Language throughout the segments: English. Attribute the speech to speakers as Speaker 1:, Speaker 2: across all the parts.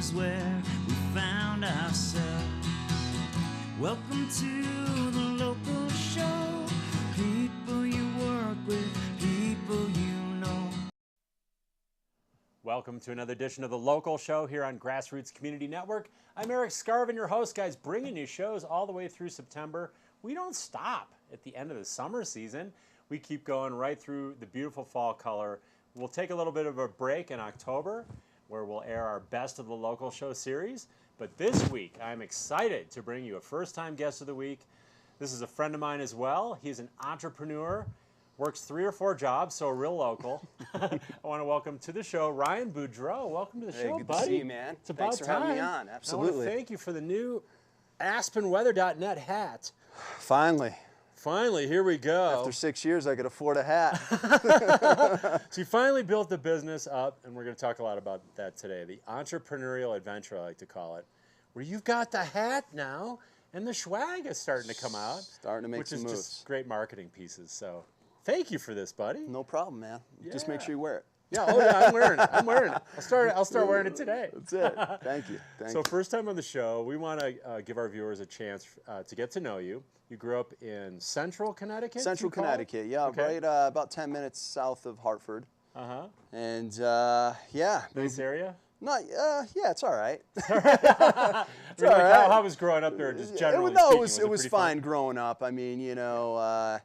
Speaker 1: is where we found ourselves. Welcome to the local show. People you work with, people you know.
Speaker 2: Welcome to another edition of The Local Show here on Grassroots Community Network. I'm Eric Scarvin, your host, guys, bringing you shows all the way through September. We don't stop at the end of the summer season. We keep going right through the beautiful fall color. We'll take a little bit of a break in October where we'll air our Best of the Local Show series. But this week, I'm excited to bring you a first-time guest of the week. This is a friend of mine as well. He's an entrepreneur, works 3 or 4 jobs, so real local. I want to welcome to the show Ryan Boudreau. Welcome to the show,
Speaker 3: good
Speaker 2: buddy.
Speaker 3: to see you, man.
Speaker 2: It's about
Speaker 3: Thanks for
Speaker 2: time.
Speaker 3: having me on. Absolutely.
Speaker 2: I want to thank you for the new AspenWeather.net hat.
Speaker 3: Finally,
Speaker 2: here we go.
Speaker 3: after 6 years, I could afford a hat.
Speaker 2: So you finally built the business up, and we're going to talk a lot about that today. The entrepreneurial adventure, I like to call it, where you've got the hat now, and the swag is starting to come out.
Speaker 3: Starting to make some
Speaker 2: Which is
Speaker 3: moves.
Speaker 2: just great marketing pieces. So thank you for this, buddy.
Speaker 3: No problem, man. Just make sure you wear it.
Speaker 2: Yeah, oh yeah, I'm wearing it. I'm wearing it. I'll start wearing it today.
Speaker 3: That's it. Thank you.
Speaker 2: So first time on the show, we want to give our viewers a chance to get to know you. You grew up in Central Connecticut?
Speaker 3: Central Connecticut, yeah,
Speaker 2: Okay.
Speaker 3: right about 10 minutes south of Hartford.
Speaker 2: Uh-huh.
Speaker 3: And yeah.
Speaker 2: Nice area?
Speaker 3: Yeah, it's all right.
Speaker 2: It's all right. How was growing up there, just generally speaking?
Speaker 3: It was fine growing up. I mean, you know,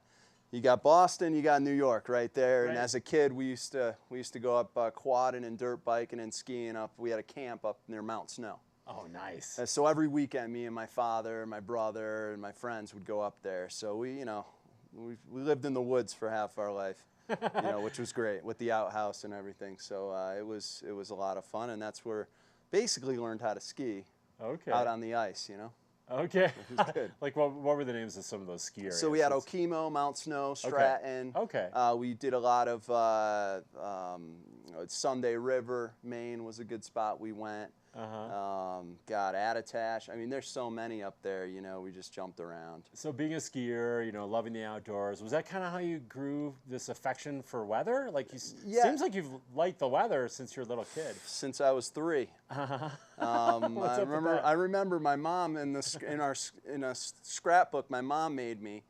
Speaker 3: you got Boston, you got New York right there. And as a kid, we used to go up quadding and dirt biking and skiing up. We had a camp up near Mount Snow.
Speaker 2: Oh, nice.
Speaker 3: So every weekend, me and my father, my brother, and my friends would go up there. So we lived in the woods for half our life, which was great with the outhouse and everything. So it was a lot of fun, and that's where basically learned how to ski out on the ice,
Speaker 2: Okay.
Speaker 3: It was good.
Speaker 2: Like what were the names of some of those ski areas?
Speaker 3: So we had Okemo, Mount Snow, Stratton.
Speaker 2: Okay.
Speaker 3: We did a lot of Sunday River, Maine was a good spot we went. Got Attitash. I mean, there's so many up there, we just jumped around.
Speaker 2: So being a skier, loving the outdoors, was that kind of how you grew this affection for weather? Like, seems like you've liked the weather since you're a little kid.
Speaker 3: Since I was 3. I remember my mom in a scrapbook my mom made me,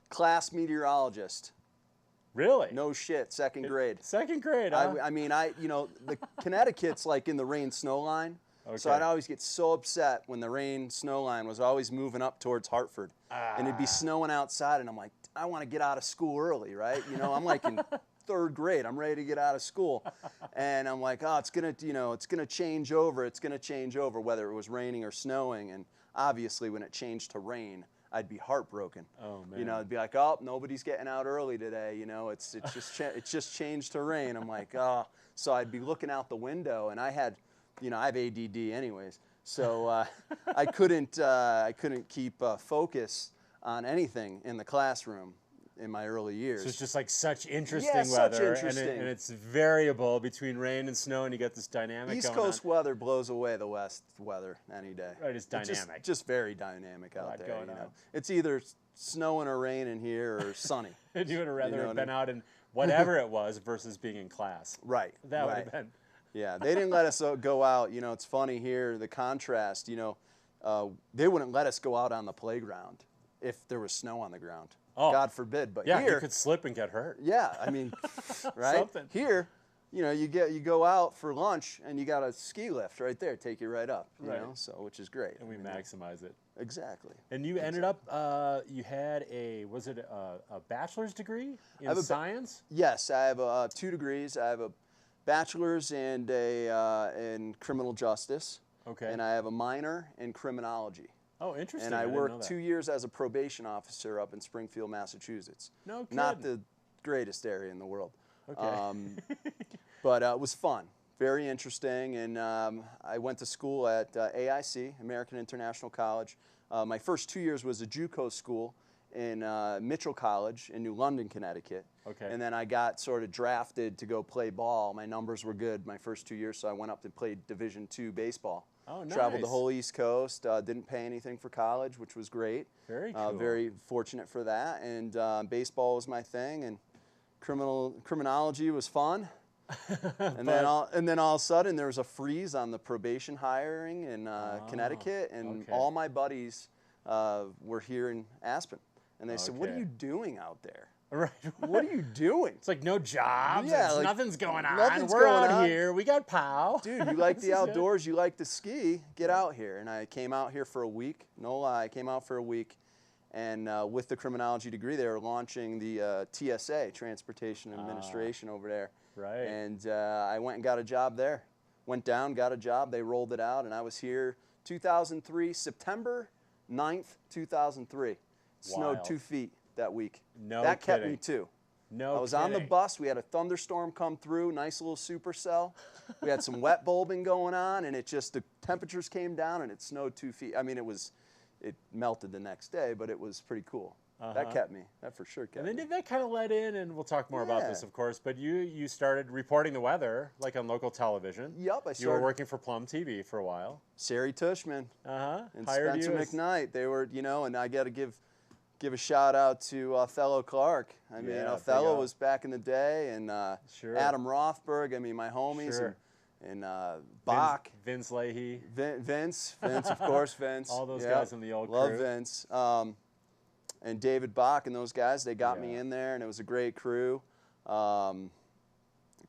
Speaker 3: class meteorologist.
Speaker 2: Really?
Speaker 3: No shit, 2nd grade.
Speaker 2: 2nd grade, huh?
Speaker 3: I mean, the Connecticut's like in the rain snow line.
Speaker 2: Okay.
Speaker 3: So I'd always get so upset when the rain snow line was always moving up towards Hartford. And it'd be snowing outside, and I'm like, I want to get out of school early, right? I'm like in 3rd grade. I'm ready to get out of school. And I'm like, oh, it's going to change over. It's going to change over, whether it was raining or snowing. And obviously, when it changed to rain, I'd be heartbroken.
Speaker 2: Oh, man.
Speaker 3: It'd be like, oh, nobody's getting out early today. It's just changed to rain. I'm like, oh. So I'd be looking out the window, and I have ADD anyways. So I couldn't keep focus on anything in the classroom in my early years.
Speaker 2: So it's just like such interesting weather,
Speaker 3: interesting.
Speaker 2: And it's variable between rain and snow, and you get this dynamic
Speaker 3: East
Speaker 2: going on.
Speaker 3: Coast weather blows away the West weather any day.
Speaker 2: Right, it's dynamic.
Speaker 3: Just very dynamic out there.
Speaker 2: Going on.
Speaker 3: It's either snowing or raining here or sunny.
Speaker 2: And you would have rather have been out in whatever it was versus being in class.
Speaker 3: Right.
Speaker 2: That would have been.
Speaker 3: Yeah, they didn't let us go out. It's funny here, the contrast, they wouldn't let us go out on the playground if there was snow on the ground.
Speaker 2: Oh.
Speaker 3: God forbid. But
Speaker 2: yeah,
Speaker 3: here,
Speaker 2: you could slip and get hurt.
Speaker 3: Yeah, I mean, right?
Speaker 2: Something.
Speaker 3: Here, you go out for lunch and you got a ski lift right there, take you right up, so which is great.
Speaker 2: And we maximize it.
Speaker 3: Exactly.
Speaker 2: And you ended up, you had a bachelor's degree in science?
Speaker 3: Yes, I have 2 degrees. I have a bachelor's and in criminal justice.
Speaker 2: Okay.
Speaker 3: And I have a minor in criminology.
Speaker 2: Oh, interesting.
Speaker 3: And I worked 2 years as a probation officer up in Springfield, Massachusetts.
Speaker 2: No kidding.
Speaker 3: Not the greatest area in the world.
Speaker 2: Okay.
Speaker 3: But it was fun, very interesting. And I went to school at AIC, American International College. My first 2 years was a JUCO school in Mitchell College in New London, Connecticut.
Speaker 2: Okay.
Speaker 3: And then I got sort of drafted to go play ball. My numbers were good my first 2 years, so I went up to play Division II baseball.
Speaker 2: Oh, nice.
Speaker 3: Traveled the whole East Coast, didn't pay anything for college, which was great.
Speaker 2: Very cool.
Speaker 3: Very fortunate for that. And baseball was my thing, and criminology was fun. And then all of a sudden there was a freeze on the probation hiring in Connecticut, and all my buddies were here in Aspen, and they said, "What are you doing out there?
Speaker 2: Right.
Speaker 3: What are you doing?"
Speaker 2: It's like no jobs.
Speaker 3: Yeah, like,
Speaker 2: nothing's going on.
Speaker 3: nothing's
Speaker 2: We're
Speaker 3: going
Speaker 2: out
Speaker 3: on.
Speaker 2: here. We got POW.
Speaker 3: Dude, you like the outdoors, you like to ski, get out here. And I came out here for a week. No lie, I came out for a week. And with the criminology degree, they were launching the TSA, Transportation Administration, over there.
Speaker 2: Right.
Speaker 3: And I went and got a job there. Went down, got a job. They rolled it out, and I was here 2003, September 9th, 2003. It snowed 2 feet that week.
Speaker 2: No
Speaker 3: That
Speaker 2: kidding.
Speaker 3: kept me too.
Speaker 2: No
Speaker 3: I was on the
Speaker 2: kidding.
Speaker 3: bus. We had a thunderstorm come through, nice little supercell. We had some wet bulbing going on, and the temperatures came down, and it snowed 2 feet. I mean, it melted the next day, but it was pretty cool. That kept me. That for sure kept
Speaker 2: And then
Speaker 3: me.
Speaker 2: did that kind of let in, and we'll talk more about this, of course, but you started reporting the weather, like on local television.
Speaker 3: Yep, I started.
Speaker 2: You were working for Plum TV for a while.
Speaker 3: Sari Tushman and
Speaker 2: Hired
Speaker 3: Spencer
Speaker 2: you as-
Speaker 3: McKnight. They were, and I got to give a shout out to Othello Clark. I mean,
Speaker 2: Yeah,
Speaker 3: Othello
Speaker 2: big O.
Speaker 3: was back in the day, and
Speaker 2: Sure.
Speaker 3: Adam Rothberg. I mean, my homies,
Speaker 2: Sure.
Speaker 3: and Bach.
Speaker 2: Vince Leahy.
Speaker 3: Vince, of course, Vince.
Speaker 2: All those
Speaker 3: Yep.
Speaker 2: guys in the old
Speaker 3: Love
Speaker 2: crew.
Speaker 3: Vince. And David Bach and those guys, they got me in there, and it was a great crew.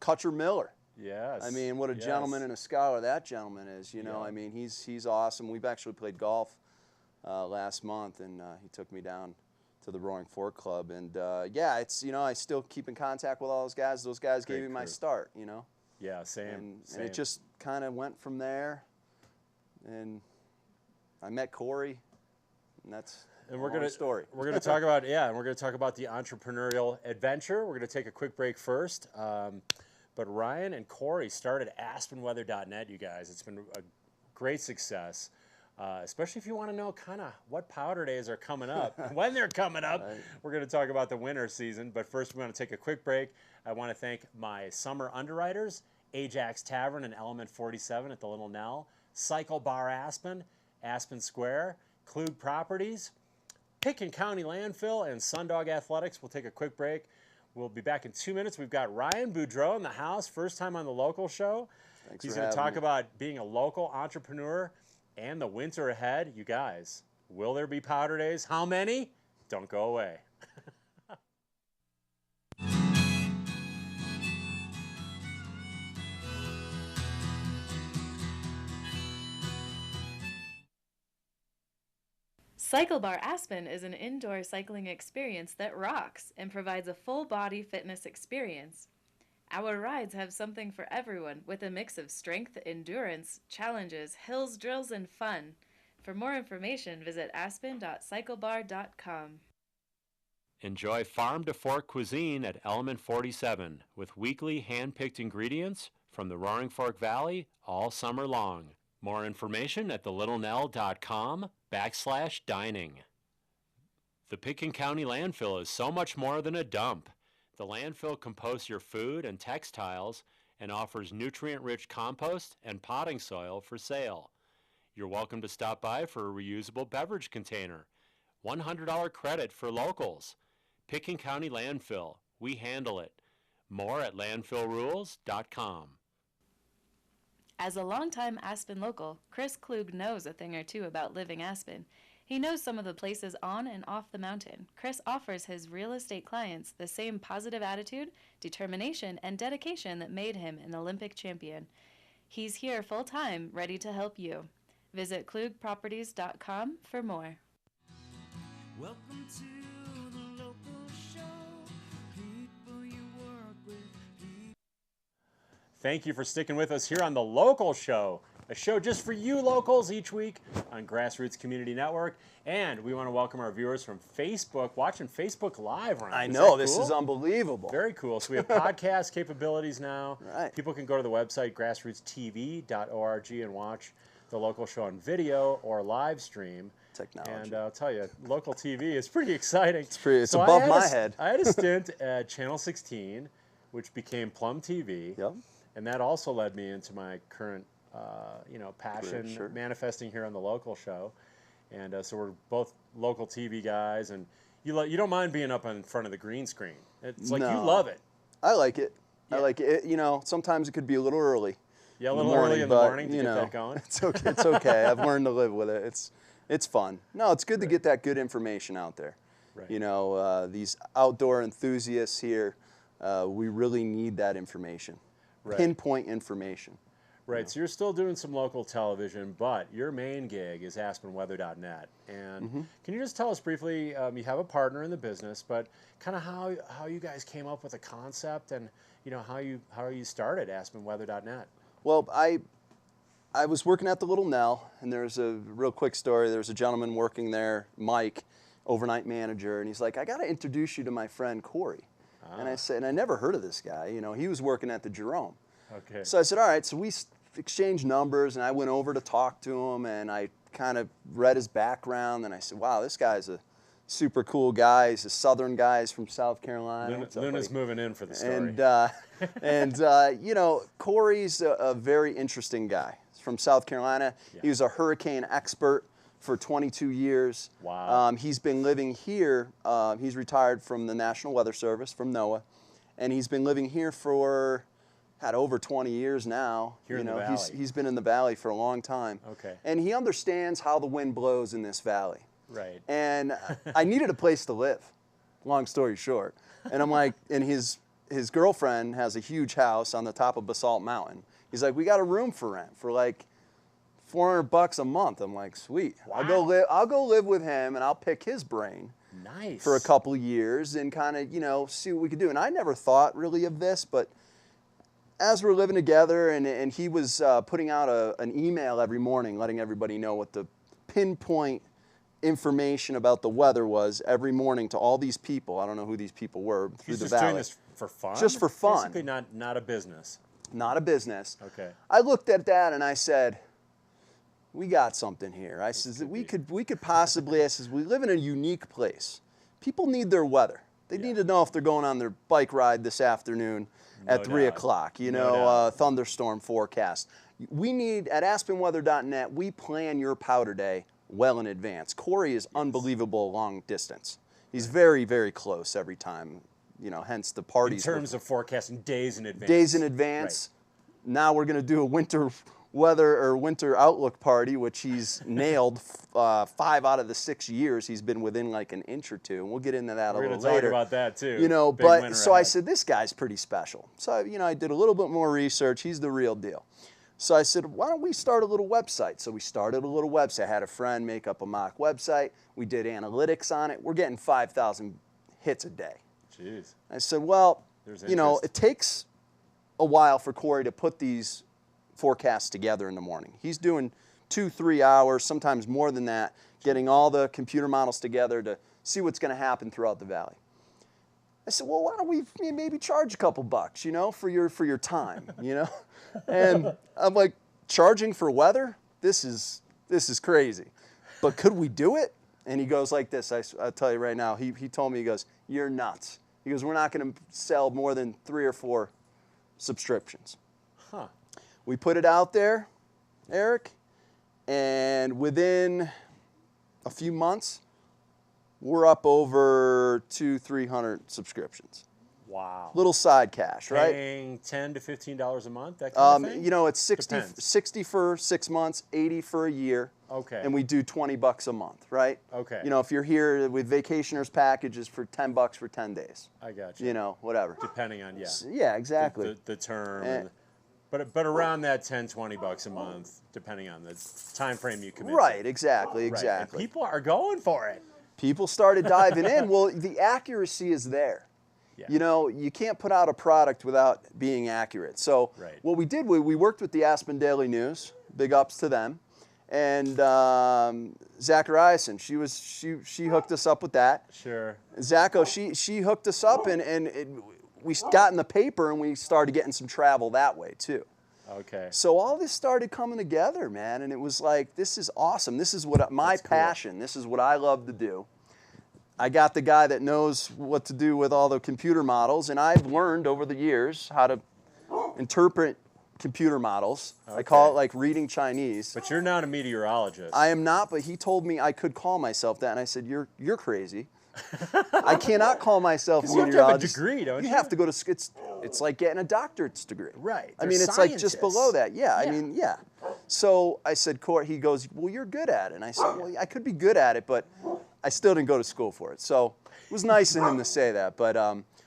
Speaker 3: Kutcher Miller.
Speaker 2: Yes.
Speaker 3: I mean, what a gentleman and a scholar that gentleman is. I mean, he's awesome. We've actually played golf last month, and he took me down to the Roaring Fork Club. And it's I still keep in contact with all those guys. Those guys gave me my start.
Speaker 2: Yeah, same.
Speaker 3: And it just kind of went from there. And I met Corey, and that's
Speaker 2: And we're
Speaker 3: a long
Speaker 2: gonna
Speaker 3: story.
Speaker 2: We're gonna talk about and we're gonna talk about the entrepreneurial adventure. We're gonna take a quick break first. But Ryan and Corey started AspenWeather.net. You guys, it's been a great success. Especially if you want to know kind of what powder days are coming up, when they're coming up.
Speaker 3: Right.
Speaker 2: We're going to talk about the winter season, but first we're going to take a quick break. I want to thank my summer underwriters, Ajax Tavern and Element 47 at the Little Nell, Cycle Bar Aspen, Aspen Square, Klug Properties, Picken County Landfill, and Sundog Athletics. We'll take a quick break. We'll be back in 2 minutes. We've got Ryan Boudreau in the house, first time on the local show.
Speaker 3: Thanks
Speaker 2: He's
Speaker 3: for
Speaker 2: going to
Speaker 3: having
Speaker 2: talk
Speaker 3: me.
Speaker 2: about being a local entrepreneur and the winter ahead. You guys, will there be powder days? How many? Don't go away.
Speaker 4: Cycle Bar Aspen is an indoor cycling experience that rocks and provides a full body fitness experience. Our rides have something for everyone with a mix of strength, endurance, challenges, hills, drills, and fun. For more information, visit aspen.cyclebar.com.
Speaker 2: Enjoy farm to fork cuisine at Element 47 with weekly hand-picked ingredients from the Roaring Fork Valley all summer long. More information at thelittlenell.com/dining. The Picken County landfill is so much more than a dump. The landfill composts your food and textiles and offers nutrient-rich compost and potting soil for sale. You're welcome to stop by for a reusable beverage container. $100 credit for locals. Picken County Landfill. We handle it. More at landfillrules.com.
Speaker 4: As a longtime Aspen local, Chris Klug knows a thing or two about living Aspen. He knows some of the places on and off the mountain. Chris offers his real estate clients the same positive attitude, determination, and dedication that made him an Olympic champion. He's here full-time, ready to help you. Visit klugproperties.com for more.
Speaker 1: Welcome to the local show. People you work with.
Speaker 2: Thank you for sticking with us here on The Local Show, a show just for you locals each week on Grassroots Community Network. And we want to welcome our viewers from Facebook, watching Facebook Live, Ryan.
Speaker 3: I
Speaker 2: Is
Speaker 3: know,
Speaker 2: that
Speaker 3: this
Speaker 2: cool?
Speaker 3: is unbelievable.
Speaker 2: Very cool. So we have podcast capabilities now.
Speaker 3: Right.
Speaker 2: People can go to the website, grassrootstv.org, and watch The Local Show on video or live stream.
Speaker 3: Technology.
Speaker 2: And I'll tell you, local TV is pretty exciting.
Speaker 3: It's
Speaker 2: So
Speaker 3: above
Speaker 2: I had
Speaker 3: my
Speaker 2: a-
Speaker 3: head.
Speaker 2: I had a stint at Channel 16, which became Plum TV.
Speaker 3: Yep.
Speaker 2: And that also led me into my current, passion
Speaker 3: Sure.
Speaker 2: manifesting here on The Local Show. And so we're both local TV guys, and you don't mind being up in front of the green screen. It's like you
Speaker 3: No.
Speaker 2: love it.
Speaker 3: I like it. I like it. You know, sometimes it could be a little early.
Speaker 2: Yeah, a little early in the morning to get that going.
Speaker 3: It's okay. It's okay. I've learned to live with it. It's fun. No, it's good to get that good information out there.
Speaker 2: Right.
Speaker 3: You know, these outdoor enthusiasts here, we really need that information.
Speaker 2: Right.
Speaker 3: Pinpoint information.
Speaker 2: Right, so you're still doing some local television, but your main gig is AspenWeather.net. And can you just tell us briefly, you have a partner in the business, but kind of how you guys came up with the concept and, you know, how you started AspenWeather.net?
Speaker 3: Well, I was working at the Little Nell, and there's a real quick story. There's a gentleman working there, Mike, overnight manager, and he's like, I got to introduce you to my friend Corey. And I said, and I never heard of this guy. You know, he was working at the Jerome.
Speaker 2: Okay.
Speaker 3: So I said, all right, so we exchanged numbers, and I went over to talk to him, and I kind of read his background, and I said, wow, this guy's a super cool guy. He's a Southern guy. He's from South Carolina.
Speaker 2: Luna's moving in for the story.
Speaker 3: And you know, Corey's a very interesting guy. He's from South Carolina.
Speaker 2: Yeah.
Speaker 3: He was a hurricane expert for 22 years.
Speaker 2: Wow.
Speaker 3: He's been living here. He's retired from the National Weather Service, from NOAA, and he's been living here for over 20 years now.
Speaker 2: Here in the valley.
Speaker 3: He's been in the valley for a long time.
Speaker 2: Okay.
Speaker 3: And he understands how the wind blows in this valley.
Speaker 2: Right.
Speaker 3: And I needed a place to live, long story short. And I'm like, and his girlfriend has a huge house on the top of Basalt Mountain. He's like, we got a room for rent for like $400 a month. I'm like, sweet.
Speaker 2: Wow.
Speaker 3: I'll go live with him, and I'll pick his brain.
Speaker 2: Nice.
Speaker 3: For a couple of years and kind of, you know, see what we could do. And I never thought really of this, but as we're living together, and he was putting out an email every morning letting everybody know what the pinpoint information about the weather was every morning to all these people. I don't know who these people were through the valley.
Speaker 2: He's just doing this for fun?
Speaker 3: Just for fun.
Speaker 2: Basically not a business.
Speaker 3: Not a business.
Speaker 2: Okay.
Speaker 3: I looked at that and I said, we got something here. I says that we could possibly, I says, we live in a unique place. People need their weather. They need to know if they're going on their bike ride this afternoon at 3 o'clock, you know, thunderstorm forecast. We need, at AspenWeather.net, we plan your powder day well in advance. Corey is unbelievable long distance. He's very, very close every time, you know, hence the parties.
Speaker 2: In terms of forecasting days in advance.
Speaker 3: Days in advance. Right. Now we're going to do a winter weather or winter outlook party, which he's nailed 5 out of the 6 years. He's been within like an inch or two, and we'll get into that a little later.
Speaker 2: We're going to talk about that too.
Speaker 3: You know, but so I said, this guy's pretty special. So, you know, I did a little bit more research. He's the real deal. So I said, why don't we start a little website? So we started a little website. I had a friend make up a mock website. We did analytics on it. We're getting 5,000 hits a day.
Speaker 2: Jeez.
Speaker 3: I said, well, you know, it takes a while for Corey to put these forecasts together in the morning. He's doing 2-3 hours, sometimes more than that, getting all the computer models together to see what's going to happen throughout the valley. I said, well, why don't we maybe charge a couple bucks, you know, for your time, you know? And I'm like, charging for weather? This is crazy. But could we do it? And he goes like this. I'll tell you right now. He told me, he goes, you're nuts. He goes, we're not going to sell more than 3 or 4 subscriptions.
Speaker 2: Huh.
Speaker 3: We put it out there, Eric, and within a few months, we're up over 200-300 subscriptions.
Speaker 2: Wow.
Speaker 3: Little side cash, right?
Speaker 2: Paying $10 to $15 a month, that kind of thing?
Speaker 3: You know, it's 60 for 6 months, 80 for a year.
Speaker 2: Okay.
Speaker 3: And we do $20 a month, right?
Speaker 2: Okay.
Speaker 3: You know, if you're here with vacationers packages for $10 for 10 days.
Speaker 2: I got you.
Speaker 3: You know, whatever.
Speaker 2: Depending on,
Speaker 3: Yeah, exactly.
Speaker 2: the term. But around that $10-20 a month, depending on the time frame you commit to.
Speaker 3: Right, exactly.
Speaker 2: Right. And people are going for it.
Speaker 3: People started diving in. Well, the accuracy is there.
Speaker 2: Yeah.
Speaker 3: You know, you can't put out a product without being accurate. So what we did, we worked with the Aspen Daily News. Big ups to them. And Zachariason, she hooked us up with that.
Speaker 2: Sure.
Speaker 3: Zacho, she hooked us up, and we got in the paper, and we started getting some travel that way too.
Speaker 2: Okay.
Speaker 3: So all this started coming together, man, and it was like, this is awesome. This is what my passion. This is what I love to do. I got the guy that knows what to do with all the computer models, and I've learned over the years how to interpret computer models. Okay. I call it like reading Chinese.
Speaker 2: But you're not a meteorologist.
Speaker 3: I am not, but he told me I could call myself that, and I said, you're crazy. I cannot call myself a meteorologist.
Speaker 2: You have to have a degree, don't you?
Speaker 3: You have to go to, it's like getting a doctorate's degree.
Speaker 2: Right.
Speaker 3: I
Speaker 2: They're
Speaker 3: mean, it's like just
Speaker 2: scientists.
Speaker 3: below that. Yeah,
Speaker 2: Yeah.
Speaker 3: I mean, yeah. So I said, Corey, he goes, well, you're good at it. And I said, well, I could be good at it, but I still didn't go to school for it. So it was nice of him to say that. But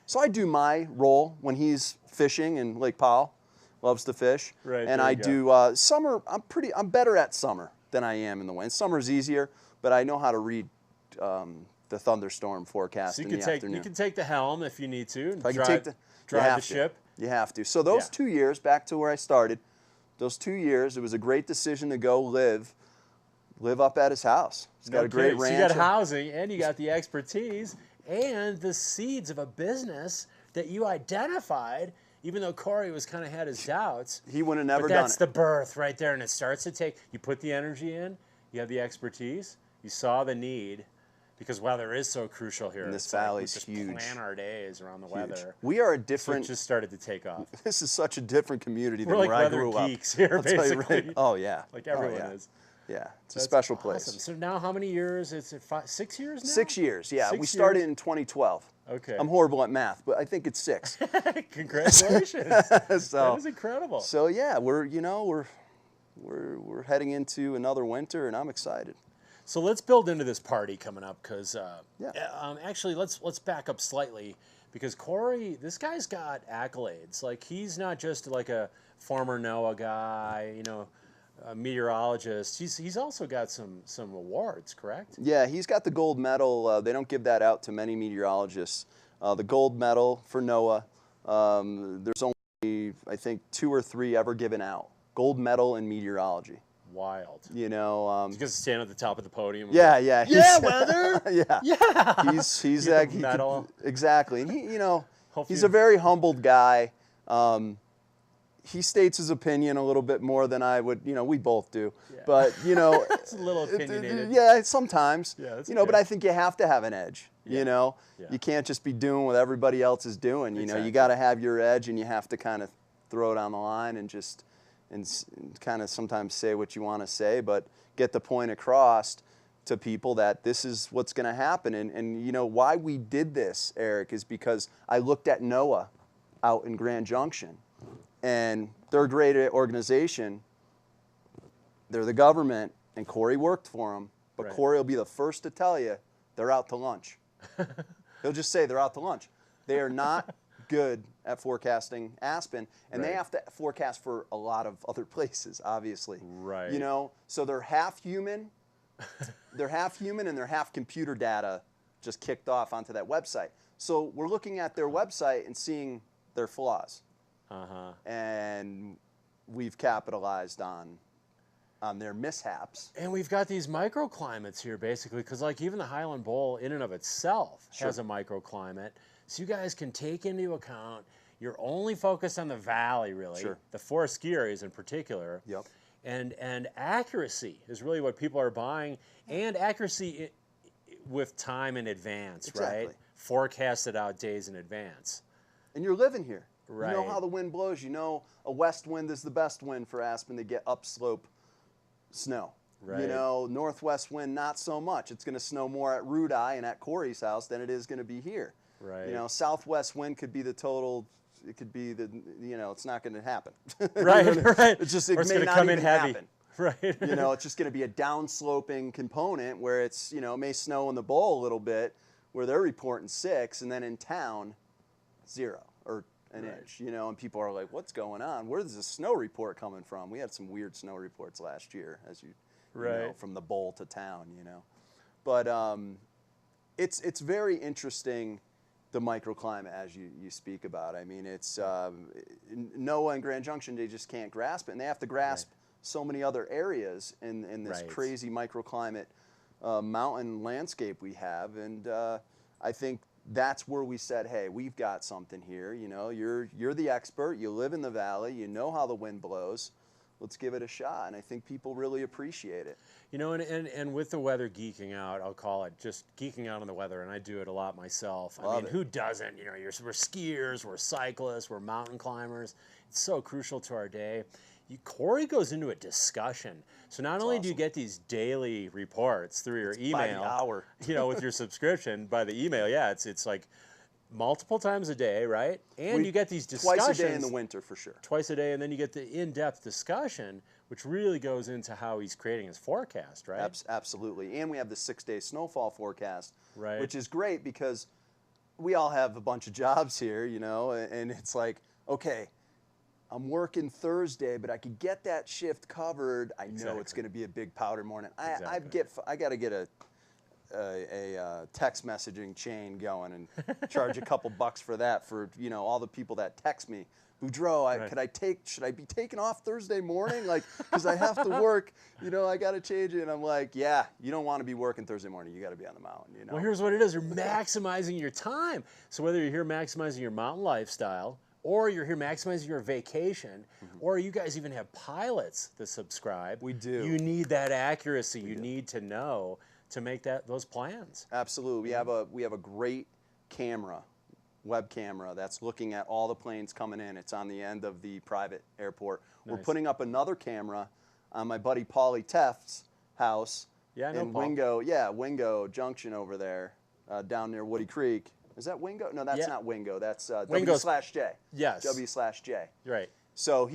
Speaker 3: so I do my role when he's fishing in Lake Powell, loves to fish.
Speaker 2: Right,
Speaker 3: and
Speaker 2: there
Speaker 3: I
Speaker 2: you go.
Speaker 3: do summer. I'm better at summer than I am in the winter. Summer's easier, but I know how to read the thunderstorm forecast
Speaker 2: So you
Speaker 3: in
Speaker 2: can
Speaker 3: the
Speaker 2: take
Speaker 3: afternoon.
Speaker 2: you can take the helm if you need to. And
Speaker 3: I can
Speaker 2: drive,
Speaker 3: take the you
Speaker 2: drive
Speaker 3: have
Speaker 2: the
Speaker 3: to.
Speaker 2: ship.
Speaker 3: You have to. So those
Speaker 2: Yeah.
Speaker 3: 2 years, back to where I started, those 2 years, it was a great decision to go live up at his house. He's got a great
Speaker 2: kidding.
Speaker 3: ranch.
Speaker 2: So you got housing, and you got the expertise, and the seeds of a business that you identified. Even though Corey was kind of had his doubts,
Speaker 3: He would have never
Speaker 2: but
Speaker 3: done
Speaker 2: that's
Speaker 3: it.
Speaker 2: the birth right there, and it starts to take. You put the energy in, you have the expertise, you saw the need, because weather is so crucial here.
Speaker 3: And this
Speaker 2: It's like we
Speaker 3: valley's
Speaker 2: just
Speaker 3: huge.
Speaker 2: plan our days around the
Speaker 3: Huge.
Speaker 2: weather.
Speaker 3: We are a
Speaker 2: So it
Speaker 3: different.
Speaker 2: just started to take off.
Speaker 3: This is such a different community than
Speaker 2: We're like
Speaker 3: where I
Speaker 2: weather
Speaker 3: grew
Speaker 2: geeks
Speaker 3: up.
Speaker 2: here,
Speaker 3: I'll tell you,
Speaker 2: basically.
Speaker 3: right? Oh yeah.
Speaker 2: Like
Speaker 3: Oh,
Speaker 2: everyone
Speaker 3: yeah.
Speaker 2: is.
Speaker 3: Yeah, it's a
Speaker 2: That's
Speaker 3: special
Speaker 2: awesome.
Speaker 3: place.
Speaker 2: So now, how many years? It's 6 years now.
Speaker 3: 6 years. Yeah,
Speaker 2: 6
Speaker 3: we started
Speaker 2: years?
Speaker 3: in 2012.
Speaker 2: Okay.
Speaker 3: I'm horrible at math, but I think it's 6.
Speaker 2: Congratulations.
Speaker 3: So,
Speaker 2: That is incredible.
Speaker 3: so yeah, we're heading into another winter, and I'm excited.
Speaker 2: So let's build into this party coming up, because
Speaker 3: Yeah.
Speaker 2: actually let's back up slightly, because Corey, this guy's got accolades. Like, he's not just like a former NOAA guy, a meteorologist. He's also got some awards, correct?
Speaker 3: Yeah, he's got the gold medal. They don't give that out to many meteorologists. The gold medal for NOAA. There's only, I think, 2 or 3 ever given out. Gold medal in meteorology.
Speaker 2: Wild.
Speaker 3: You know.
Speaker 2: You guys stand at the top of the podium.
Speaker 3: Yeah.
Speaker 2: Yeah,
Speaker 3: he's-
Speaker 2: weather.
Speaker 3: yeah.
Speaker 2: Yeah.
Speaker 3: He's
Speaker 2: You
Speaker 3: that
Speaker 2: get the medal.
Speaker 3: exactly, and he's
Speaker 2: Hopefully-
Speaker 3: a very humbled guy. He states his opinion a little bit more than I would. We both do,
Speaker 2: Yeah.
Speaker 3: but
Speaker 2: It's a little opinionated.
Speaker 3: yeah, sometimes.
Speaker 2: Yeah, that's
Speaker 3: but
Speaker 2: okay.
Speaker 3: I think you have to have an edge.
Speaker 2: Yeah.
Speaker 3: You can't just be doing what everybody else is doing. You
Speaker 2: Exactly.
Speaker 3: got to have your edge, and you have to kind of throw it on the line and just and kind of sometimes say what you want to say, but get the point across to people that this is what's going to happen. And why we did this, Eric, is because I looked at NOAA out in Grand Junction, and they're a great organization. They're the government, and Corey worked for them, but
Speaker 2: Right.
Speaker 3: Corey will be the first to tell you they're out to lunch. He'll just say they're out to lunch. They are not good at forecasting Aspen, and they
Speaker 2: Right.
Speaker 3: have to forecast for a lot of other places, obviously.
Speaker 2: Right.
Speaker 3: So they're half human. They're half human, and they're half computer data just kicked off onto that website. So we're looking at their website and seeing their flaws, and we've capitalized on their mishaps.
Speaker 2: And we've got these microclimates here, basically, because like even the Highland Bowl in and of itself has a microclimate. So you guys can take into account, you're only focused on the valley, really,
Speaker 3: Sure.
Speaker 2: the 4 ski areas in particular.
Speaker 3: Yep.
Speaker 2: And accuracy is really what people are buying, and accuracy with time in advance, right?
Speaker 3: Exactly.
Speaker 2: Forecasted out days in advance.
Speaker 3: And you're living here. You know
Speaker 2: Right.
Speaker 3: how the wind blows. You know a west wind is the best wind for Aspen to get upslope snow.
Speaker 2: Right.
Speaker 3: Northwest wind, not so much. It's going to snow more at Rudai and at Corey's house than it is going to be here.
Speaker 2: Right.
Speaker 3: Southwest wind could be the total. It could be it's not going to happen.
Speaker 2: Right, right.
Speaker 3: It's just
Speaker 2: Or
Speaker 3: it
Speaker 2: it's
Speaker 3: may
Speaker 2: gonna
Speaker 3: not
Speaker 2: come
Speaker 3: even
Speaker 2: in heavy.
Speaker 3: happen.
Speaker 2: Right.
Speaker 3: It's just going to be a downsloping component where it's it may snow in the bowl a little bit, where they're reporting 6, and then in town, 0 or an inch. And people are like, "What's going on? Where's the snow report coming from?" We had some weird snow reports last year, as you know,
Speaker 2: Right.
Speaker 3: from the bowl to town. But it's very interesting. The microclimate, as you speak about. I mean, it's NOAA and Grand Junction, they just can't grasp it. And they have to grasp so many other areas in this
Speaker 2: Right.
Speaker 3: crazy microclimate mountain landscape we have. And I think that's where we said, hey, we've got something here. You're the expert. You live in the valley. You know how the wind blows. Let's give it a shot. And I think people really appreciate it.
Speaker 2: And with the weather geeking out, I'll call it just geeking out on the weather, and I do it a lot myself. I
Speaker 3: Love
Speaker 2: mean,
Speaker 3: it.
Speaker 2: who doesn't? We're skiers, we're cyclists, we're mountain climbers. It's so crucial to our day. Corey goes into a discussion. So not only do you get these daily reports through your email,
Speaker 3: by the hour.
Speaker 2: with your subscription by the email, it's like multiple times a day, right? And you get these discussions.
Speaker 3: Twice a day in the winter, for sure.
Speaker 2: Twice a day, and then you get the in-depth discussion, which really goes into how he's creating his forecast, right?
Speaker 3: Absolutely. And we have the 6-day snowfall forecast,
Speaker 2: right,
Speaker 3: which is great because we all have a bunch of jobs here, you know, and it's like, okay, I'm working Thursday, but I could get that shift covered. I know it's going to be a big powder morning. I got to get a text messaging chain going and charge a couple bucks for that for, you know, all the people that text me. Boudreau, should I be taking off Thursday morning? Like, because I have to work, you know, I got to change it. And I'm like, yeah, you don't want to be working Thursday morning. You got to be on the mountain, you know.
Speaker 2: Well, here's what it is. You're maximizing your time. So whether you're here maximizing your mountain lifestyle, or you're here maximizing your vacation, or you guys even have pilots that subscribe.
Speaker 3: We do.
Speaker 2: You need that accuracy. You need to know to make those plans.
Speaker 3: Absolutely. We have a great camera, web camera, that's looking at all the planes coming in. It's on the end of the private airport.
Speaker 2: Nice.
Speaker 3: We're putting up another camera on my buddy Paulie Teft's house in Wingo Junction over there, down near Woody Creek. Is that Wingo? No, that's not Wingo. That's W/J.
Speaker 2: Yes.
Speaker 3: W/J.
Speaker 2: Right.
Speaker 3: So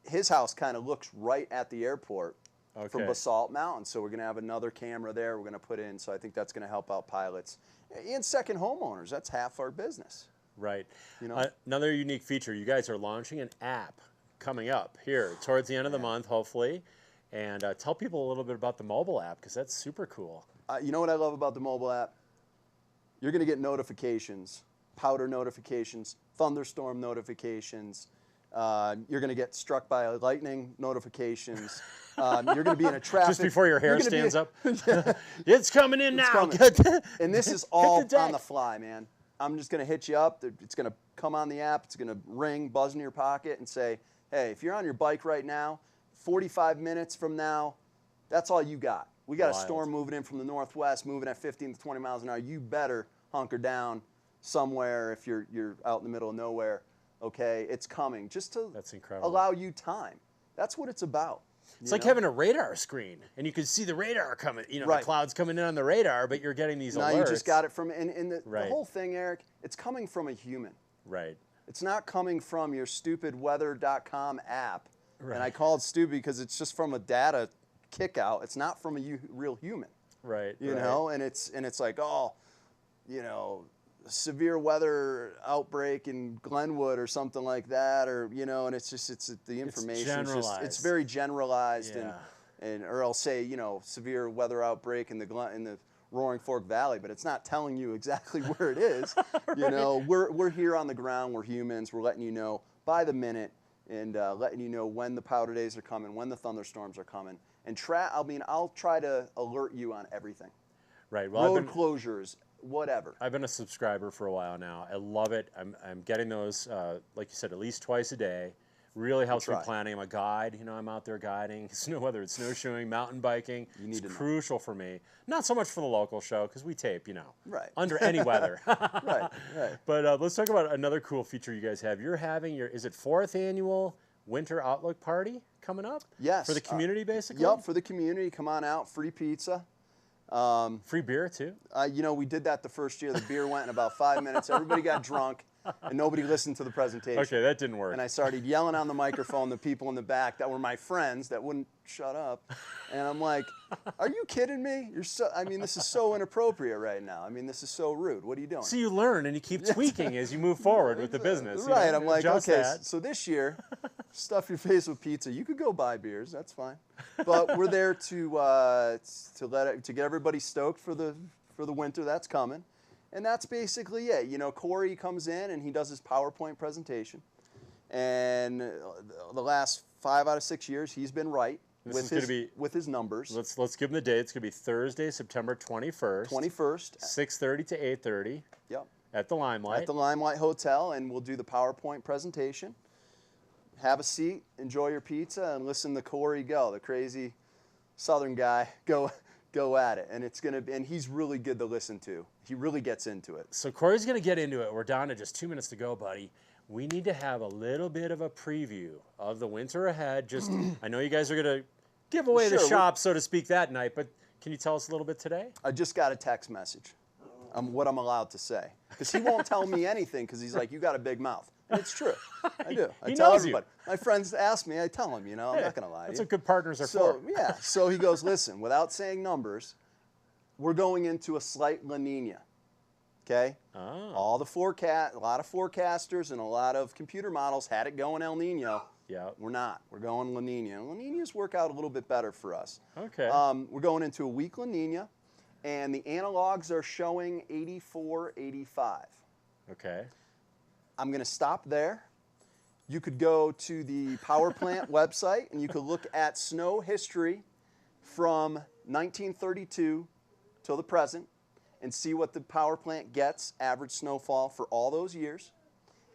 Speaker 3: his house kind of looks right at the airport.
Speaker 2: Okay.
Speaker 3: From Basalt Mountain. So we're going to have another camera there we're going to put in. So I think that's going to help out pilots and second homeowners. That's half our business.
Speaker 2: Right.
Speaker 3: You know?
Speaker 2: Another unique feature, you guys are launching an app coming up here towards the end of the month, hopefully. And tell people a little bit about the mobile app, because that's super cool.
Speaker 3: You know what I love about the mobile app? You're going to get notifications, powder notifications, thunderstorm notifications. You're going to get struck by lightning notifications. You're going to be in a traffic.
Speaker 2: Just before your hair stands up. It's coming in now.
Speaker 3: Coming. And this is all on the fly, man. I'm just going to hit you up. It's going to come on the app. It's going to ring, buzz in your pocket, and say, hey, if you're on your bike right now, 45 minutes from now, that's all you got. We got a storm moving in from the northwest, moving at 15 to 20 miles an hour. You better hunker down somewhere if you're out in the middle of nowhere. Okay, it's coming, just to allow you time. That's what it's about.
Speaker 2: It's like having a radar screen, and you can see the radar coming, you know, the clouds coming in on the radar, but you're getting these alerts.
Speaker 3: Now you just got it from, and the whole thing, Eric, it's coming from a human.
Speaker 2: Right.
Speaker 3: It's not coming from your stupid weather.com app. Right. And I call it stupid because it's just from a data kick out. It's not from a real human.
Speaker 2: Right.
Speaker 3: You know, and it's like, oh, you know, severe weather outbreak in Glenwood or something like that, or you know, and it's the information. It's very generalized, and or I'll say, you know, severe weather outbreak in the Roaring Fork Valley, but it's not telling you exactly where it is. You know, we're here on the ground. We're humans. We're letting you know by the minute, and letting you know when the powder days are coming, when the thunderstorms are coming, and I'll try to alert you on everything.
Speaker 2: Right. Well,
Speaker 3: road closures. Whatever.
Speaker 2: I've been a subscriber for a while now. I love it. I'm getting those, like you said, at least twice a day. Really helps me planning. I'm a guide. You know, I'm out there guiding, whether it's snowshoeing, mountain biking. It's crucial for me. Not so much for the local show, because we tape, you know, under any weather.
Speaker 3: Right.
Speaker 2: But let's talk about another cool feature you guys have. You're having is it 4th annual Winter Outlook Party coming up?
Speaker 3: Yes.
Speaker 2: For the community, basically?
Speaker 3: Yep, for the community. Come on out. Free pizza.
Speaker 2: Free beer too?
Speaker 3: You know, we did that the first year. The beer went in about 5 minutes. Everybody got drunk, and nobody listened to the presentation.
Speaker 2: Okay, that didn't work.
Speaker 3: And I started yelling on the microphone, the people in the back that were my friends that wouldn't shut up. And I'm like, are you kidding me? This is so inappropriate right now. I mean, this is so rude. What are you doing?
Speaker 2: So you learn and you keep tweaking as you move forward with the business.
Speaker 3: Right.
Speaker 2: You know,
Speaker 3: I'm like, okay, so this year, stuff your face with pizza. You could go buy beers. That's fine. But we're there to get everybody stoked for the winter that's coming. And that's basically it. You know, Corey comes in and he does his PowerPoint presentation. And the last 5 out of 6 years, he's been right with his numbers.
Speaker 2: Let's give him the date. It's going to be Thursday, September 21st. 6:30 to 8:30.
Speaker 3: Yep.
Speaker 2: At the Limelight.
Speaker 3: At the Limelight Hotel, and we'll do the PowerPoint presentation. Have a seat, enjoy your pizza, and listen to Corey go, the crazy Southern guy, go at it. And he's really good to listen to. He really gets into it.
Speaker 2: So Corey's going to get into it. We're down to just 2 minutes to go, buddy. We need to have a little bit of a preview of the winter ahead. Just, I know you guys are going to give away the shop, so to speak, that night, but can you tell us a little bit today?
Speaker 3: I just got a text message. what I'm allowed to say. Because he won't tell me anything because he's like, you got a big mouth. And it's true. I do. I
Speaker 2: He
Speaker 3: tell
Speaker 2: knows you.
Speaker 3: everybody. My friends ask me, I tell them, I'm not going to lie to
Speaker 2: That's
Speaker 3: you.
Speaker 2: what good partners are
Speaker 3: So,
Speaker 2: for.
Speaker 3: yeah. So he goes, listen, without saying numbers, we're going into a slight La Nina. Okay?
Speaker 2: Oh.
Speaker 3: A lot of forecasters and a lot of computer models had it going El Nino.
Speaker 2: Yeah.
Speaker 3: We're not. We're going La Nina. La Ninas work out a little bit better for us.
Speaker 2: Okay.
Speaker 3: We're going into a weak La Nina, and the analogs are showing 84, 85.
Speaker 2: Okay.
Speaker 3: I'm going to stop there. You could go to the power plant website, and you could look at snow history from 1932 till the present and see what the power plant gets, average snowfall for all those years.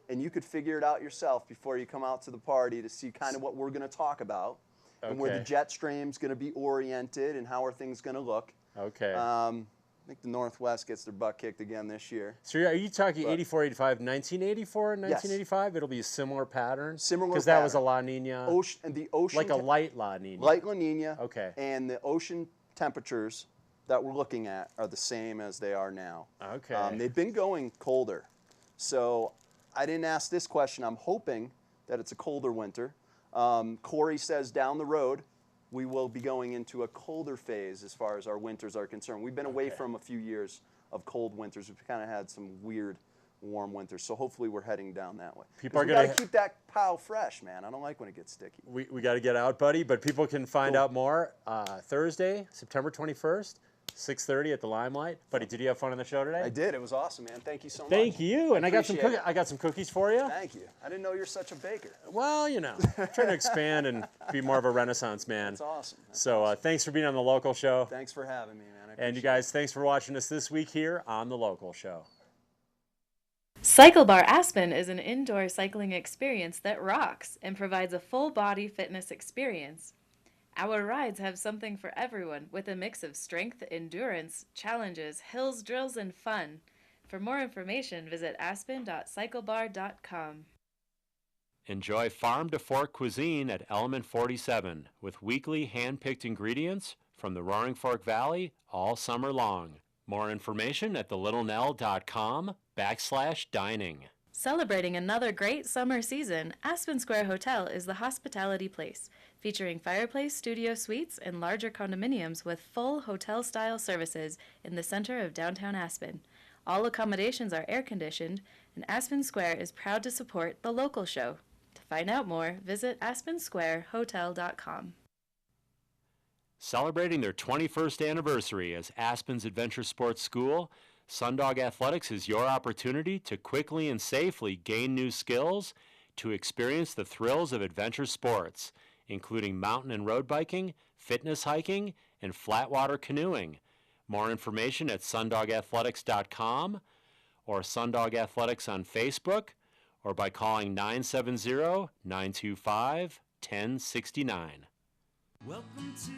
Speaker 3: And you could figure it out yourself before you come out to the party to see kind of what we're going to talk about and where the
Speaker 2: Okay.
Speaker 3: jet stream's going to be oriented and how are things going to look.
Speaker 2: Okay.
Speaker 3: I think the Northwest gets their butt kicked again this year.
Speaker 2: So are you talking 84, 85, 1984, 1985? It'll be a similar pattern?
Speaker 3: Similar
Speaker 2: Because that was a
Speaker 3: pattern.
Speaker 2: La Nina,
Speaker 3: The ocean
Speaker 2: like a light La Nina.
Speaker 3: light La Nina.
Speaker 2: Okay.
Speaker 3: And the ocean temperatures that we're looking at are the same as they are now.
Speaker 2: Okay.
Speaker 3: They've been going colder. So I didn't ask this question. I'm hoping that it's a colder winter. Corey says down the road, we will be going into a colder phase as far as our winters are concerned. We've been away from a few years of cold winters. We've kind of had some weird warm winters. So hopefully we're heading down that way.
Speaker 2: People are
Speaker 3: we got
Speaker 2: gonna
Speaker 3: to keep that pow fresh, man. I don't like when it gets sticky.
Speaker 2: We got to get out, buddy, but people can find
Speaker 3: Cool.
Speaker 2: out more Thursday, September 21st, 6:30 at the Limelight. Buddy, did you have fun on the show today?
Speaker 3: I did. It was awesome, man. Thank you so much.
Speaker 2: Thank you. And I got some
Speaker 3: appreciate
Speaker 2: I got some cookies for you.
Speaker 3: Thank you. I didn't know you're such a baker.
Speaker 2: Well, I'm trying to expand and be more of a Renaissance man.
Speaker 3: That's awesome. That's
Speaker 2: So
Speaker 3: awesome.
Speaker 2: thanks for being on the local show.
Speaker 3: Thanks for having me, man. I
Speaker 2: And you
Speaker 3: appreciate
Speaker 2: guys, thanks for watching us this week here on the local show.
Speaker 4: Cycle Bar Aspen is an indoor cycling experience that rocks and provides a full-body fitness experience. Our rides have something for everyone with a mix of strength, endurance, challenges, hills, drills, and fun. For more information, visit aspen.cyclebar.com.
Speaker 2: Enjoy farm to fork cuisine at Element 47 with weekly hand-picked ingredients from the Roaring Fork Valley all summer long. More information at thelittlenell.com/dining.
Speaker 4: Celebrating another great summer season, Aspen Square Hotel is the hospitality place, featuring fireplace studio suites and larger condominiums with full hotel-style services in the center of downtown Aspen. All accommodations are air-conditioned, and Aspen Square is proud to support the local show. To find out more, visit aspensquarehotel.com.
Speaker 2: Celebrating their 21st anniversary as Aspen's Adventure Sports School, Sundog Athletics is your opportunity to quickly and safely gain new skills to experience the thrills of adventure sports, including mountain and road biking, fitness hiking, and flatwater canoeing. More information at sundogathletics.com or Sundog Athletics on Facebook or by calling 970-925-1069.
Speaker 1: Welcome to